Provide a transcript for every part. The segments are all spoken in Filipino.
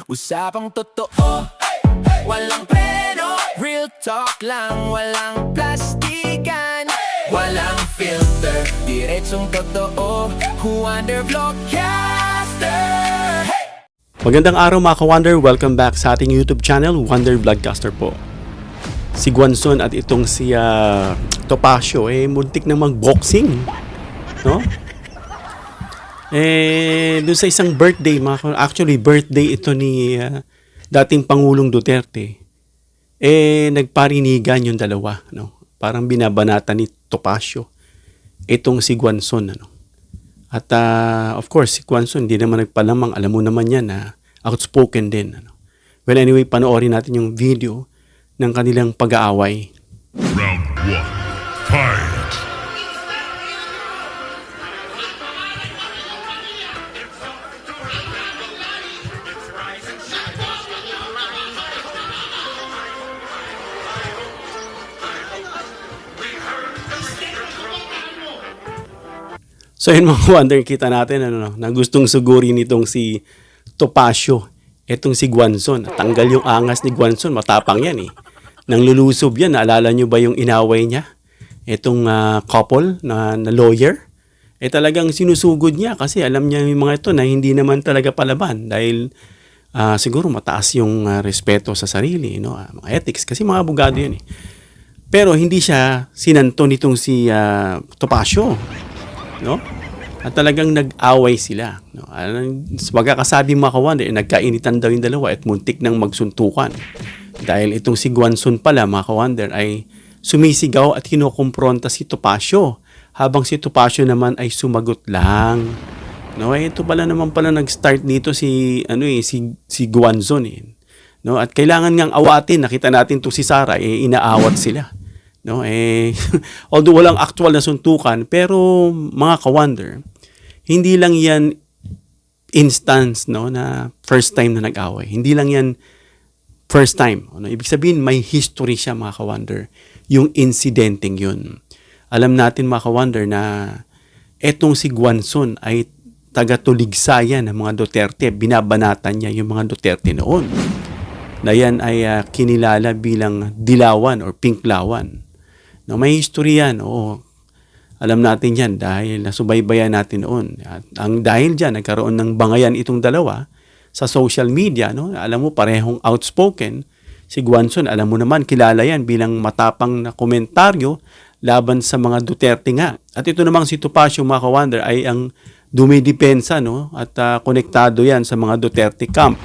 Usapang totoo, walang preno. Real talk lang, walang plastikan. Walang filter, diretsong totoo. Wonder Vlogcaster. Magandang araw mga ka-Wonder, welcome back sa ating YouTube channel, Wonder Vlogcaster po. Si Guanzon at itong si Topacio, muntik na mag-boxing, no? Doon sa isang birthday, actually birthday ito ni dating Pangulong Duterte, nagparinigan yung dalawa, no? Parang binabanata ni Topacio itong si Guanzon, ano? At of course, si Guanzon hindi naman nagpalamang, alam mo naman yan na outspoken din, ano? Well, anyway, panoorin natin yung video ng kanilang pag-aaway. Round 1. Fight! So yun mga Wonder, kita natin na gustong sugurin itong si Topacio, itong si Guanzon. Tanggal yung angas ni Guanzon, matapang yan eh. Nang lulusob yan, naalala nyo ba yung inaway niya? Itong couple na lawyer, talagang sinusugod niya kasi alam niya yung mga ito na hindi naman talaga palaban dahil siguro mataas yung respeto sa sarili, no? Mga ethics, kasi mga abogado yan eh. Pero hindi siya sinanto nitong si Topacio, no? At talagang nag-away sila, no? Magkakasabi mga ka-Wonder, nagkainitan daw yung dalawa at muntik nang magsuntukan. Dahil itong si Guanzon pala mga ka-Wonder ay sumisigaw at kinukumpronta si Topacio, habang si Topacio naman ay sumagot lang. No, ito pala naman nag-start dito si Guanzon eh. No, at kailangan ngang awatin, nakita natin to si Sara, inaawat sila. No, although walang actual na suntukan, pero mga ka-Wonder, hindi lang yan instance, no, na first time na nag-away. Hindi lang yan first time. Ano, ibig sabihin may history siya mga ka-Wonder, yung incidenteng yun. Alam natin mga ka-Wonder na etong si Guanzon ay taga-tuligsayan ng mga Duterte. Binabanatan niya yung mga Duterte noon. Na yan ay kinilala bilang dilawan or pinklawan. No, may history yan. Oo. Alam natin yan dahil nasubaybayan natin noon. At ang dahil dyan, nagkaroon ng bangayan itong dalawa sa social media. No? Alam mo, parehong outspoken. Si Guanzon, alam mo naman, kilala yan bilang matapang na komentaryo laban sa mga Duterte nga. At ito namang si Topacio, mga ka-Wonder, ay ang dumidepensa, no? At konektado yan sa mga Duterte camp.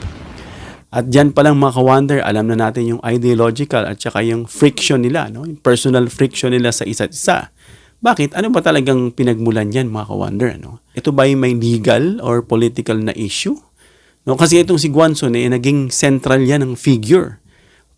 At dyan palang mga ka-Wonder, alam na natin yung ideological at saka yung friction nila, no? Yung personal friction nila sa isa't isa. Bakit? Ano ba talagang pinagmulan yan mga ka-Wonder? No? Ito ba yung may legal or political na issue? No? Kasi itong si Guanzon naging central yan ng figure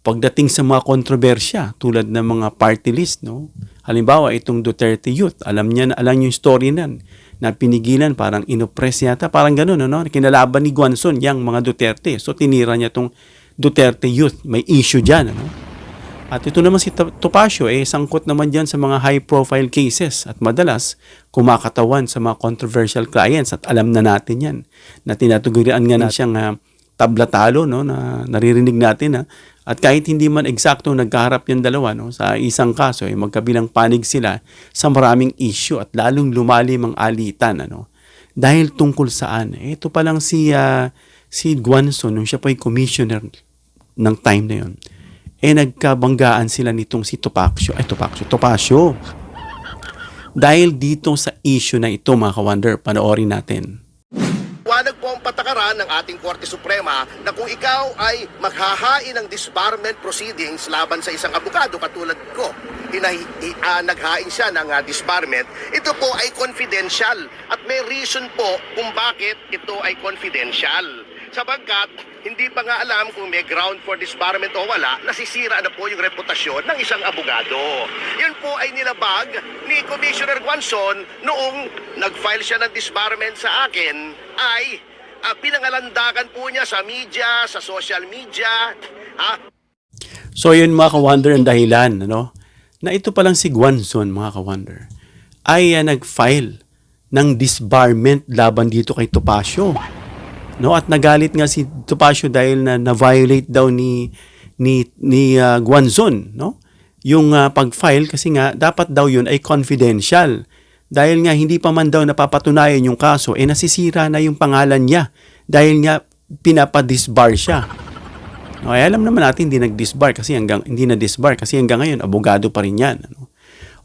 pagdating sa mga kontrobersya tulad ng mga party list. No? Halimbawa, itong Duterte Youth, alam yung story nan na pinigilan, parang inoppress yata, parang gano'n, no? Kinalaban ni Guanzon yung mga Duterte. So, tinira niya itong Duterte Youth. May issue dyan, ano? At ito naman si Topacio, sangkot naman dyan sa mga high-profile cases at madalas kumakatawan sa mga controversial clients at alam na natin yan. Na tinatugurian nga na siyang tablatalo, no, na naririnig natin. At kahit hindi man eksakto nagkaharap yung dalawa, no, sa isang kaso, magkabilang panig sila sa maraming issue at lalong lumalim ang alitan. Ano, dahil tungkol saan? Ito pa lang si Guanzon, nung siya pa yung commissioner ng time na yun, nagkabanggaan sila nitong si Topacio. Dahil dito sa issue na ito mga ka-Wonder, panoorin natin. Wanag po ang patakaran ng ating Korte Suprema na kung ikaw ay maghahain ng disbarment proceedings laban sa isang abogado katulad ko, naghain siya ng disbarment, ito po ay confidential at may reason po kung bakit ito ay confidential. Sapagkat hindi pa nga alam kung may ground for disbarment o wala, nasisira na po yung reputasyon ng isang abogado. Yun po ay nilabag ni Commissioner Guanzon noong nag-file siya ng disbarment sa akin, ay pinangalandakan po niya sa media, sa social media. So yun mga ka-Wonder ang dahilan, ano? Na ito palang si Guanzon mga ka-Wonder ay nag-file ng disbarment laban dito kay Topacio. No, at nagalit nga si Topacio dahil na-violate daw ni Guanzon, no? Yung pag-file kasi nga dapat daw yun ay confidential. Dahil nga hindi pa man daw napapatunayan yung kaso, nasisira na yung pangalan niya dahil nga pinapadisbar siya. No, alam naman natin hindi nag-disbar kasi hanggang ngayon abogado pa rin yan, ano?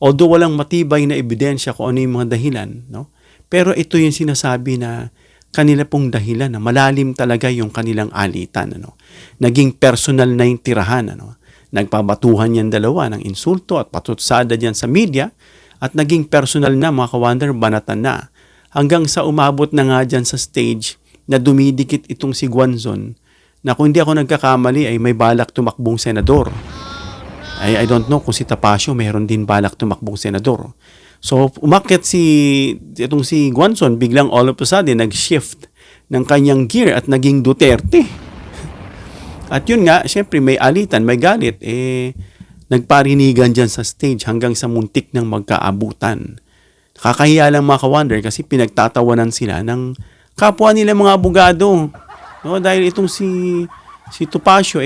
Although walang matibay na ebidensya kung ano yung mga dahilan, no? Pero ito yung sinasabi na kanila pong dahilan na malalim talaga yung kanilang alitan, ano. Naging personal na yung tirahan, ano. Nagpabatuhan yan dalawa ng insulto at patutsada diyan sa media at naging personal na, mga ka-wonder, banatan na. Hanggang sa umabot na nga diyan sa stage na dumidikit itong si Guanzon na kung hindi ako nagkakamali ay may balak tumakbong senador. I don't know kung si Topacio mayroon din balak tumakbong senador. So, umakyat itong si Guanzon, biglang all of a sudden, nag-shift ng kanyang gear at naging Duterte. At yun nga, syempre may alitan, may galit, nagparinigan dyan sa stage hanggang sa muntik ng magkaabutan. Kakahiya lang mga ka-wonder kasi pinagtatawanan sila ng kapwa nila mga abogado. No, dahil itong si Topacio,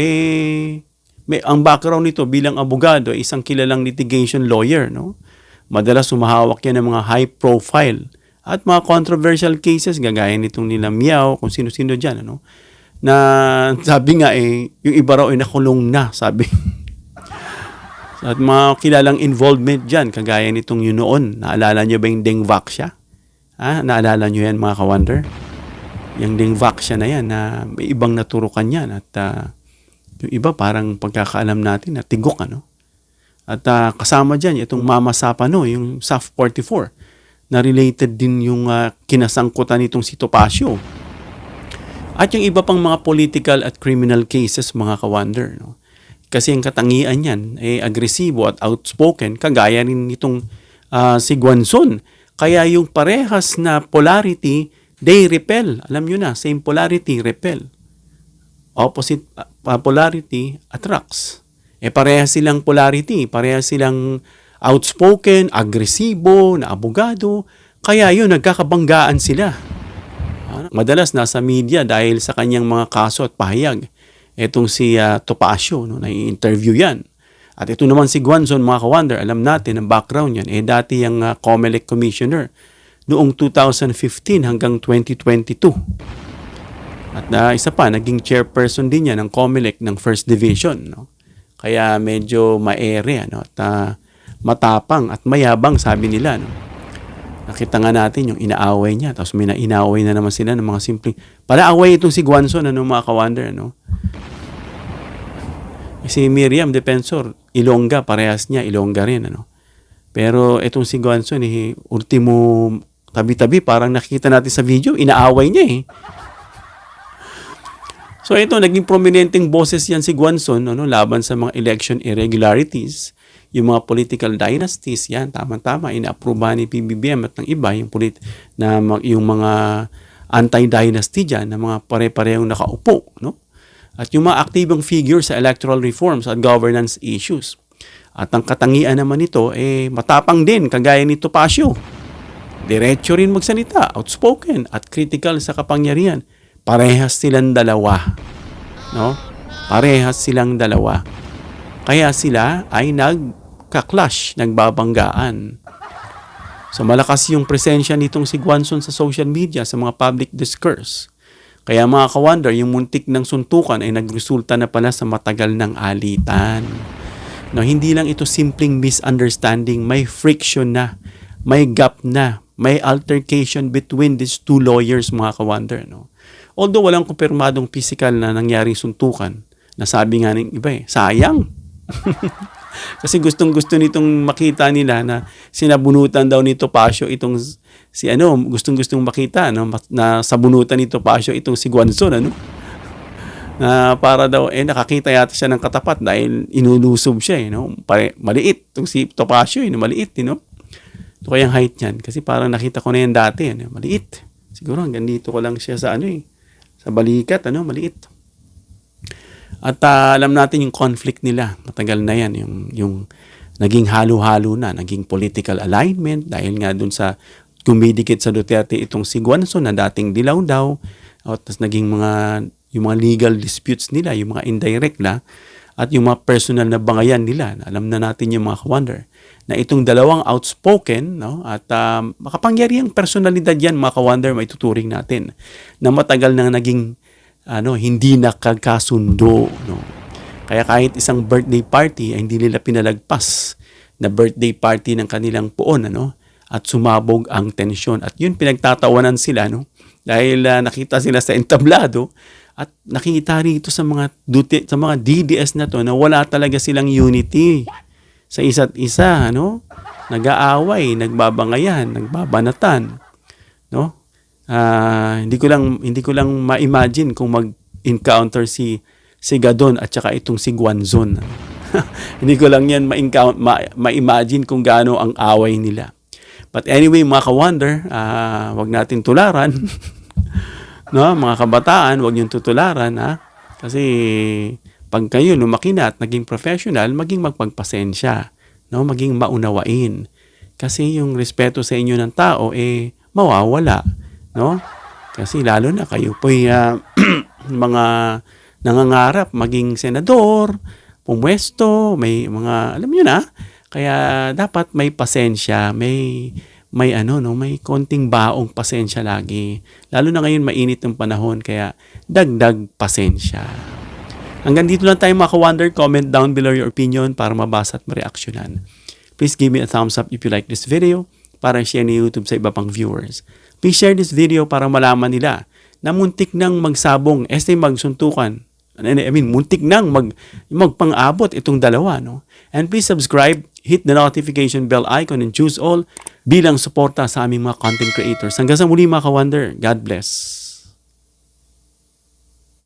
ang background nito bilang abogado, isang kilalang litigation lawyer, no? Madalas sumahawak yan ng mga high profile at mga controversial cases gagaya nitong nila Miao, kung sino-sino dyan, ano? Na sabi nga yung iba raw ay nakulong na, sabi. At mga kilalang involvement dyan, kagaya nitong yun noon. Naalala nyo ba yung Deng Vaxia? Naalala nyo yan mga ka-wonder? Yung Deng Vaxia na yan, na may ibang naturukan yan at yung iba parang pagkakaalam natin na tigok, ano? At kasama dyan, itong Mama Sapano, yung SAF 44, na related din yung kinasangkutan nitong si Topacio. At yung iba pang mga political at criminal cases, mga ka-wonder, no? Kasi ang katangian yan ay agresibo at outspoken, kagaya rin nitong si Guanzon. Kaya yung parehas na polarity, they repel. Alam nyo na, same polarity, repel. Opposite polarity attracts. Parehas silang polarity, parehas silang outspoken, agresibo, na abogado, kaya yun, nagkakabanggaan sila. Madalas nasa media dahil sa kanyang mga kaso at pahayag. Etong si Topacio, no, na-interview yan. At ito naman si Guanzon, mga ka-wonder, alam natin ang background yan, dati yung COMELEC commissioner noong 2015 hanggang 2022. At isa pa, naging chairperson din yan ng COMELEC ng First Division, no? Kaya medyo maere, ano, at matapang at mayabang, sabi nila, no? Nakita nga natin yung inaaway niya, tapos may inaaway na naman sila ng mga simpleng, pala-away itong si Guanzon, ano, mga ka-wonder, ano? Si Miriam Defensor, Ilongga, parehas niya, Ilongga rin, ano? Pero itong si Guanzon, ultimo, tabi-tabi, parang nakikita natin sa video, inaaway niya, So ito, naging prominenteng boses yan si Guanzon, ano, laban sa mga election irregularities, yung mga political dynasties, yan, tama-tama, ina-approve ni PBBM at ng iba, yung mga anti-dynasty dyan, na mga pare-parehong nakaupo, no? At yung mga aktibong figure sa electoral reforms at governance issues. At ang katangian naman nito, matapang din, kagaya ni Topacio. Diretso rin magsalita, outspoken, at critical sa kapangyarihan. Parehas silang dalawa, no? Parehas silang dalawa. Kaya sila ay nagka-clash, nagbabanggaan. So malakas yung presensya nitong si Guanzon sa social media, sa mga public discourse. Kaya mga ka-wonder, yung muntik ng suntukan ay nagresulta na pala sa matagal ng alitan. No, hindi lang ito simpleng misunderstanding, may friction na, may gap na, may altercation between these two lawyers, mga ka-wonder, no? Although walang kumpirmadong physical na nangyaring suntukan, nasabi nga ng iba, sayang. Kasi gustong-gusto nitong makita nila na sinabunutan daw ni Topacio itong gustong-gustong makita, no, na sabunutan ni Topacio itong si Guanzon, ano? Na para daw nakakita yata siya ng katapat dahil inulusob siya, no? Maliit itong si Topacio, maliit, no? Ito kayang height niyan kasi parang nakita ko na yan dati, maliit. Siguro hanggang dito ko lang siya sa sa balikat, maliit. At alam natin yung conflict nila, matagal na yan, yung naging halo-halo na, naging political alignment dahil nga dun sa kumidikit sa Duterte itong si Guanzon na dating dilaw daw, O, tapos naging yung mga legal disputes nila, yung mga indirect na, at yung mga personal na bangayan nila. Alam na natin yung mga ka-wonder na itong dalawang outspoken, no, at makapangyarihang personalidad yan, mga ka-wonder, may tuturing natin na matagal na naging hindi nakagkasundo, no. Kaya kahit isang birthday party ay hindi nila pinalagpas na birthday party ng kanilang puon, at sumabog ang tensyon. At yun, pinagtatawanan sila, no, dahil nakita sila sa entablado at nakita rito sa mga DDS na to na wala talaga silang unity sa isa't isa, nag-aaway, nagbabangayan, nagbabanatan, no. Hindi ko lang ma-imagine kung mag-encounter si Gadon at saka itong si Guanzon. Hindi ko lang yan ma-imagine kung gaano ang away nila. But anyway, mga ka-wonder, wag natin tularan. No, mga kabataan, wag niyong tutularan, ha? Kasi pag kayo lumaki na at naging professional, maging magpagpasensya, no? Maging maunawain. Kasi yung respeto sa inyo ng tao mawawala, no? Kasi lalo na kayo po'y mga nangangarap maging senador, pumwesto, may mga alam niyo na. Kaya dapat may pasensya, may konting baong pasensya lagi. Lalo na ngayon mainit ng panahon, kaya dagdag pasensya. Hanggang dito lang tayo, mga ka-wonder. Comment down below your opinion para mabasa at mareaksyonan. Please give me a thumbs up if you like this video para share ni YouTube sa iba pang viewers. Please share this video para malaman nila na muntik nang magsabong, magsuntukan. Muntik nang magpang-abot itong dalawa, no? And please subscribe, hit the notification bell icon and choose all bilang suporta sa aming mga content creators. Hanggang sa muli, mga ka-wonder. God bless.